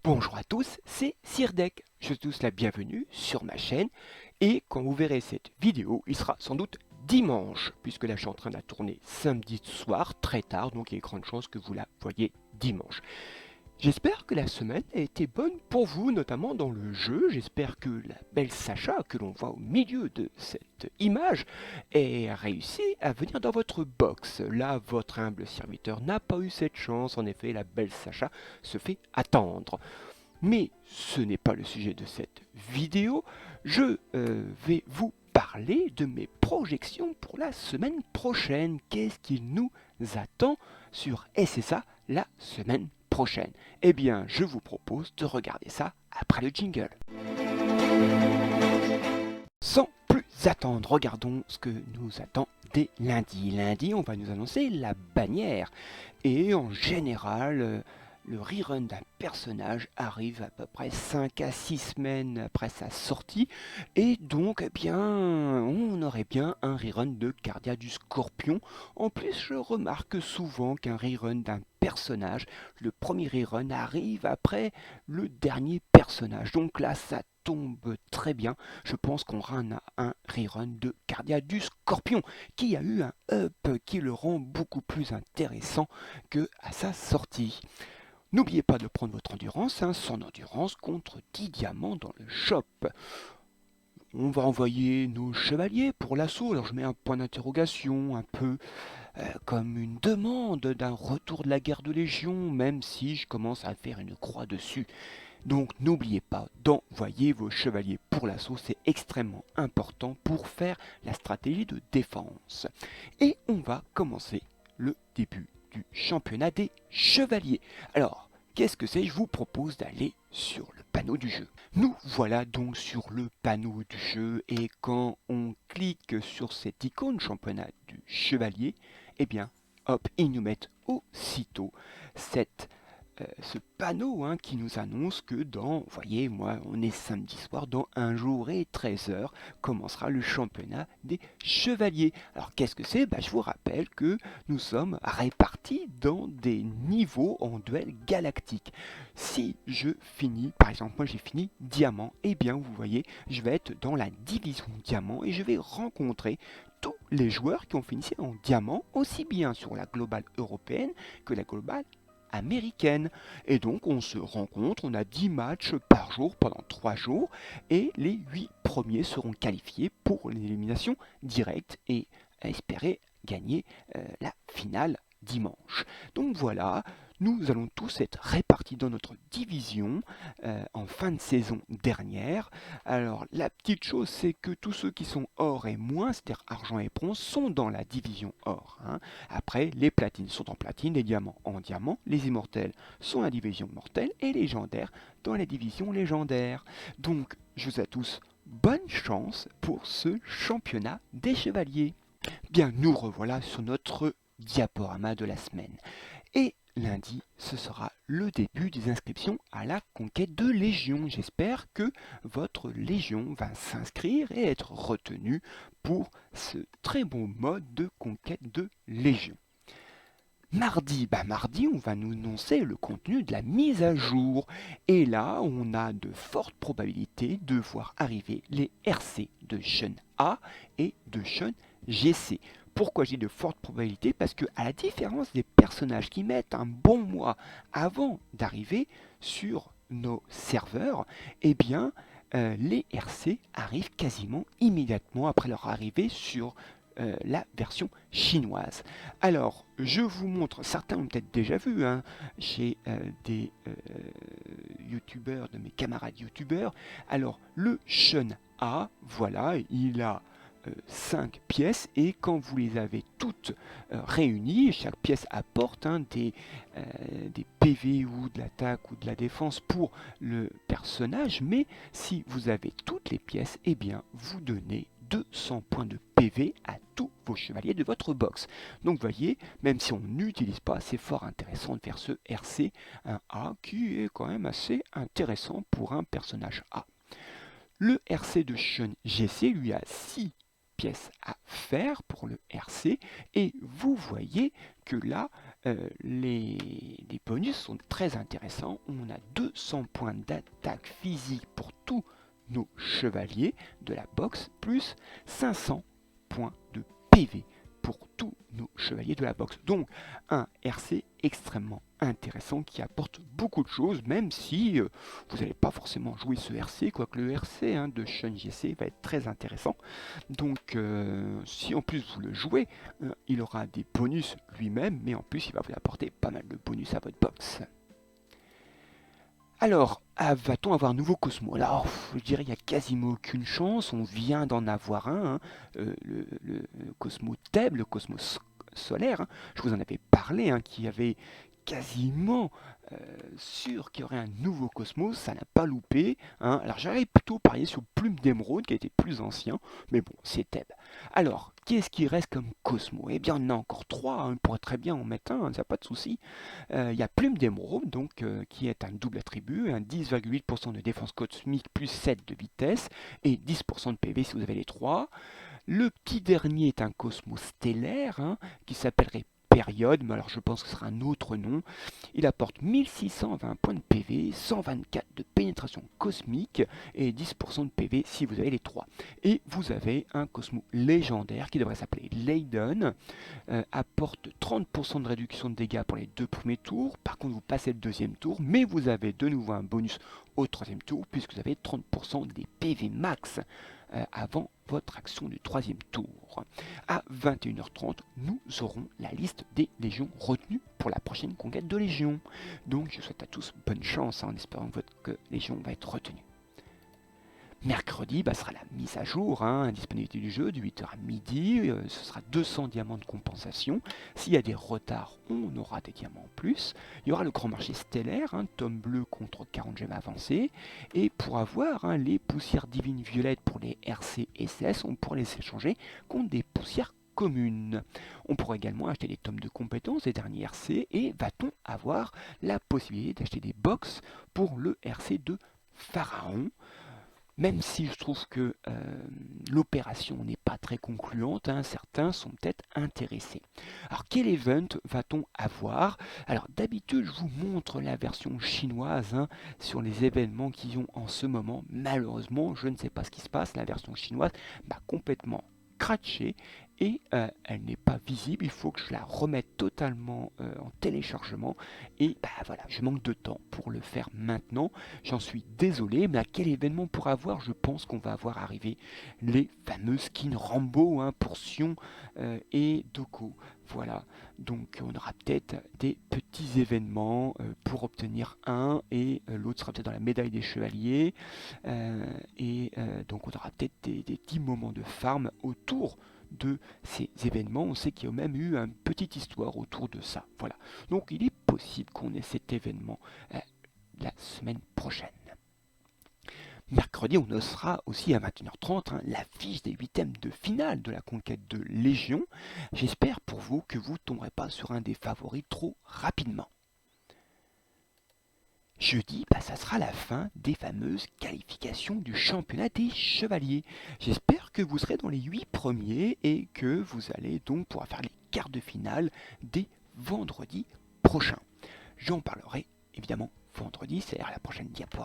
Bonjour à tous, c'est Sirdek. Je vous souhaite tous la bienvenue sur ma chaîne et quand vous verrez cette vidéo, il sera sans doute dimanche puisque là je suis en train de la tourner samedi soir très tard, donc il y a de grandes chances que vous la voyez dimanche. J'espère que la semaine a été bonne pour vous, notamment dans le jeu. J'espère que la belle Sacha, que l'on voit au milieu de cette image, ait réussi à venir dans votre box. Là, votre humble serviteur n'a pas eu cette chance. En effet, la belle Sacha se fait attendre. Mais ce n'est pas le sujet de cette vidéo. Je vais vous parler de mes projections pour la semaine prochaine. Qu'est-ce qu'il nous attend sur SSA la semaine prochaine? Eh bien, je vous propose de regarder ça après le jingle. Sans plus attendre, regardons ce que nous attend dès lundi. Lundi, on va nous annoncer la bannière. Et en général, le rerun d'un personnage arrive à peu près 5 à 6 semaines après sa sortie. Et donc, eh bien, on aurait bien un rerun de Cardia du Scorpion. En plus, je remarque souvent qu'un rerun d'un personnage, le premier rerun arrive après le dernier personnage. Donc là, ça tombe très bien. Je pense qu'on aura un rerun de Cardia du Scorpion qui a eu un up qui le rend beaucoup plus intéressant que à sa sortie. N'oubliez pas de prendre votre endurance, son endurance contre 10 diamants dans le shop. On va envoyer nos chevaliers pour l'assaut. Alors je mets un point d'interrogation, un peu comme une demande d'un retour de la guerre de Légion, même si je commence à faire une croix dessus. Donc n'oubliez pas d'envoyer vos chevaliers pour l'assaut, c'est extrêmement important pour faire la stratégie de défense. Et on va commencer le début du championnat des chevaliers. Alors, qu'est-ce que c'est? Je vous propose d'aller sur le panneau du jeu. Nous voilà donc sur le panneau du jeu et quand on clique sur cette icône championnat du chevalier, eh bien, hop, ils nous mettent aussitôt ce panneau qui nous annonce que vous voyez, moi, on est samedi soir, dans 1 jour et 13 heures, commencera le championnat des chevaliers. Alors, qu'est-ce que c'est? Je vous rappelle que nous sommes répartis dans des niveaux en duel galactique. Si je finis, par exemple, moi j'ai fini diamant, eh bien, vous voyez, je vais être dans la division diamant et je vais rencontrer tous les joueurs qui ont fini en diamant, aussi bien sur la globale européenne que la globale américaine. Et donc on se rencontre, on a 10 matchs par jour pendant 3 jours et les 8 premiers seront qualifiés pour l'élimination directe et espérer gagner la finale dimanche. Donc voilà, nous allons tous être répartis dans notre division en fin de saison dernière. Alors la petite chose, c'est que tous ceux qui sont or et moins, c'est-à-dire argent et bronze, sont dans la division or. Après, les platines sont en platine, les diamants en diamant, les immortels sont dans la division mortelle et les légendaires dans la division légendaire. Donc, je vous souhaite à tous bonne chance pour ce championnat des chevaliers. Bien, nous revoilà sur notre diaporama de la semaine. Et lundi, ce sera le début des inscriptions à la conquête de Légion. J'espère que votre Légion va s'inscrire et être retenue pour ce très bon mode de conquête de Légion. Mardi, mardi, on va nous annoncer le contenu de la mise à jour. Et là, on a de fortes probabilités de voir arriver les RC de Jeune A et de Jeune GC. Pourquoi j'ai de fortes probabilités? Parce que, à la différence des personnages qui mettent un bon mois avant d'arriver sur nos serveurs, eh bien, les RC arrivent quasiment immédiatement après leur arrivée sur la version chinoise. Alors, je vous montre, certains ont peut-être déjà vu, chez des youtubeurs, de mes camarades youtubeurs. Alors, le Shun A, voilà, il a 5 pièces et quand vous les avez toutes réunies, chaque pièce apporte des PV ou de l'attaque ou de la défense pour le personnage, mais si vous avez toutes les pièces, eh bien vous donnez 200 points de PV à tous vos chevaliers de votre box. Donc vous voyez, même si on n'utilise pas, c'est fort intéressant de faire ce RC, un A qui est quand même assez intéressant pour un personnage A. Le RC de Shun GC lui a 6 pièces à faire pour le RC et vous voyez que là les bonus sont très intéressants. On a 200 points d'attaque physique pour tous nos chevaliers de la boxe, plus 500 points de PV pour tous nos chevaliers de la boxe. Donc un RC extrêmement intéressant qui apporte beaucoup de choses, même si vous n'allez pas forcément jouer ce RC, quoique le RC de Shun JC va être très intéressant. Donc si en plus vous le jouez, il aura des bonus lui-même, mais en plus il va vous apporter pas mal de bonus à votre box. Alors, va-t-on avoir un nouveau Cosmo? Alors, je dirais qu'il n'y a quasiment aucune chance, on vient d'en avoir un, le Cosmo Thèbes, le Cosmos solaire, je vous en avais parlé, qui avait quasiment sûr qu'il y aurait un nouveau Cosmos, ça n'a pas loupé. Alors j'aurais plutôt parié sur Plume d'Émeraude qui était plus ancien, mais bon, c'est Thèbes. Alors, qu'est-ce qui reste comme Cosmo? Eh bien, on en a encore trois, on pourrait très bien en mettre un, ça n'a pas de souci. Il y a Plume d'Émeraude, donc, qui est un double attribut, un 10,8% de défense cosmique plus 7 de vitesse et 10% de PV si vous avez les trois. Le petit dernier est un Cosmo stellaire qui s'appellerait Période, mais alors je pense que ce sera un autre nom. Il apporte 1620 points de PV, 124 de pénétration cosmique et 10% de PV si vous avez les trois. Et vous avez un Cosmo légendaire qui devrait s'appeler Leiden, apporte 30% de réduction de dégâts pour les 2 premiers tours. Par contre, vous passez le deuxième tour, mais vous avez de nouveau un bonus au troisième tour puisque vous avez 30% des PV max avant votre action du troisième tour. À 21h30, nous aurons la liste des légions retenues pour la prochaine conquête de légion. Donc je souhaite à tous bonne chance en espérant que votre légion va être retenue. Mercredi sera la mise à jour, disponibilité du jeu de 8h à midi, ce sera 200 diamants de compensation. S'il y a des retards, on aura des diamants en plus. Il y aura le grand marché stellaire, tome bleu contre 40 gemmes avancées. Et pour avoir les poussières divines violettes pour les RC SS, on pourra les échanger contre des poussières communes. On pourra également acheter des tomes de compétences des derniers RC et va-t-on avoir la possibilité d'acheter des box pour le RC de Pharaon. Même si je trouve que l'opération n'est pas très concluante, certains sont peut-être intéressés. Alors quel event va-t-on avoir? Alors d'habitude je vous montre la version chinoise sur les événements qu'ils ont en ce moment. Malheureusement je ne sais pas ce qui se passe, la version chinoise m'a complètement cratché et elle n'est pas visible, il faut que je la remette totalement en téléchargement et voilà, je manque de temps pour le faire maintenant, j'en suis désolé, mais à quel événement on pourra avoir? Je pense qu'on va avoir arrivé les fameux skins Rambo, pour Sion et Doko. Voilà, donc on aura peut-être des petits événements pour obtenir un et l'autre sera peut-être dans la médaille des chevaliers donc on aura peut-être des petits moments de farm autour de ces événements. On sait qu'il y a même eu une petite histoire autour de ça. Voilà, donc il est possible qu'on ait cet événement la semaine prochaine. Mercredi, on sera aussi à 21h30 l'affiche des 8e de finale de la conquête de Légion. J'espère pour vous que vous ne tomberez pas sur un des favoris trop rapidement. Jeudi, ça sera la fin des fameuses qualifications du championnat des chevaliers. J'espère que vous serez dans les 8 premiers et que vous allez donc pouvoir faire les quarts de finale dès vendredi prochain. J'en parlerai évidemment vendredi, c'est-à-dire la prochaine diapo.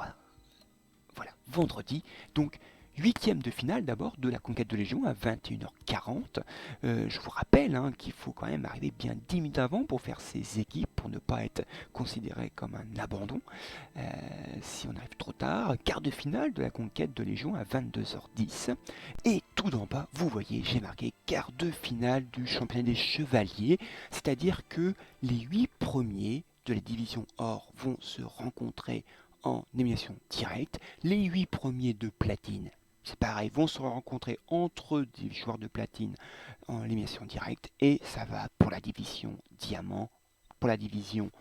Voilà, vendredi, donc 8e de finale d'abord de la conquête de Légion à 21h40. Je vous rappelle qu'il faut quand même arriver bien 10 minutes avant pour faire ces équipes, pour ne pas être considéré comme un abandon. Si on arrive trop tard, quart de finale de la conquête de Légion à 22h10. Et tout d'en bas, vous voyez, j'ai marqué quart de finale du championnat des chevaliers, c'est-à-dire que les 8 premiers de la division or vont se rencontrer en élimination directe. Les 8 premiers de platine, c'est pareil, vont se rencontrer entre des joueurs de platine en élimination directe. Et ça va pour la division diamant, pour la division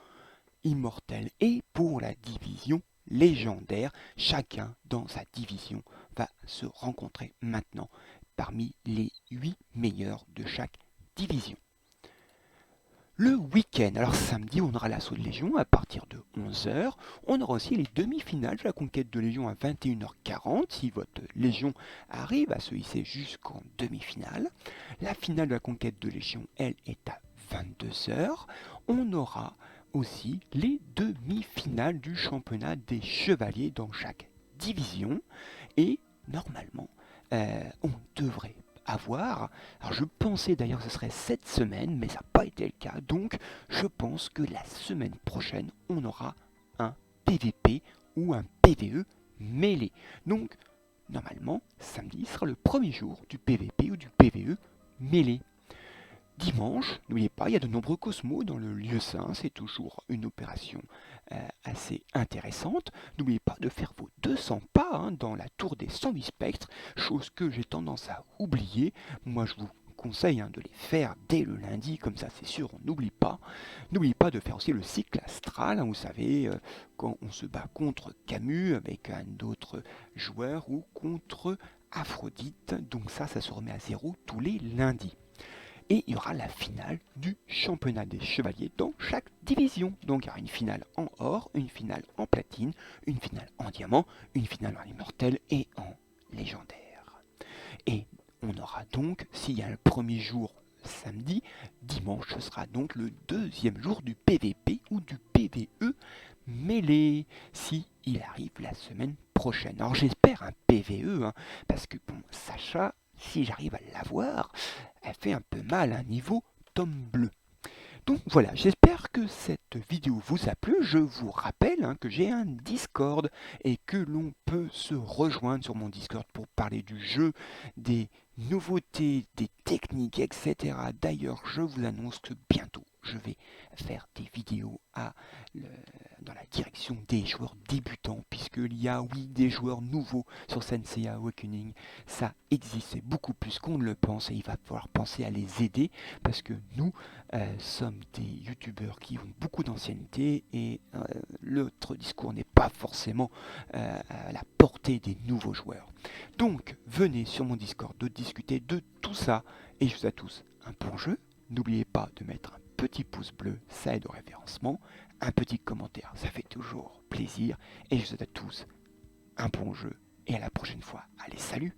immortelle et pour la division légendaire. Chacun dans sa division va se rencontrer maintenant parmi les 8 meilleurs de chaque division. Le week-end, alors samedi, on aura l'assaut de Légion à partir de 11h. On aura aussi les demi-finales de la conquête de Légion à 21h40, si votre Légion arrive à se hisser jusqu'en demi-finale. La finale de la conquête de Légion, elle, est à 22 heures, on aura aussi les demi-finales du championnat des chevaliers dans chaque division. Et normalement, on devrait avoir, alors je pensais d'ailleurs que ce serait cette semaine, mais ça n'a pas été le cas, donc je pense que la semaine prochaine, on aura un PVP ou un PVE mêlé. Donc, normalement, samedi sera le premier jour du PVP ou du PVE mêlé. Dimanche, n'oubliez pas, il y a de nombreux cosmos dans le lieu saint, c'est toujours une opération assez intéressante. N'oubliez pas de faire vos 200 pas dans la tour des 108 spectres, chose que j'ai tendance à oublier. Moi je vous conseille de les faire dès le lundi, comme ça c'est sûr, on n'oublie pas. N'oubliez pas de faire aussi le cycle astral, vous savez, quand on se bat contre Camus avec un autre joueur ou contre Aphrodite, donc ça se remet à zéro tous les lundis. Et il y aura la finale du championnat des chevaliers dans chaque division. Donc il y aura une finale en or, une finale en platine, une finale en diamant, une finale en immortel et en légendaire. Et on aura donc, s'il y a le premier jour samedi, dimanche ce sera donc le deuxième jour du PVP ou du PVE mêlé, si il arrive la semaine prochaine. Alors j'espère un PVE, parce que bon, Sacha, si j'arrive à l'avoir, elle fait un peu mal, niveau tome bleu. Donc voilà, j'espère que cette vidéo vous a plu. Je vous rappelle que j'ai un Discord et que l'on peut se rejoindre sur mon Discord pour parler du jeu, des nouveautés, des techniques, etc. D'ailleurs, je vous annonce que bientôt, je vais faire des vidéos dans la direction des joueurs débutants, puisqu'il y a, oui, des joueurs nouveaux sur Sensei Awakening. Ça existe, c'est beaucoup plus qu'on ne le pense et il va falloir penser à les aider, parce que nous sommes des youtubeurs qui ont beaucoup d'ancienneté et l'autre discours n'est pas forcément à la portée des nouveaux joueurs. Donc, venez sur mon Discord de discuter de tout ça et je vous souhaite à tous un bon jeu. N'oubliez pas de mettre un petit pouce bleu, ça aide au référencement, un petit commentaire, ça fait toujours plaisir et je vous souhaite à tous un bon jeu et à la prochaine fois. Allez, salut!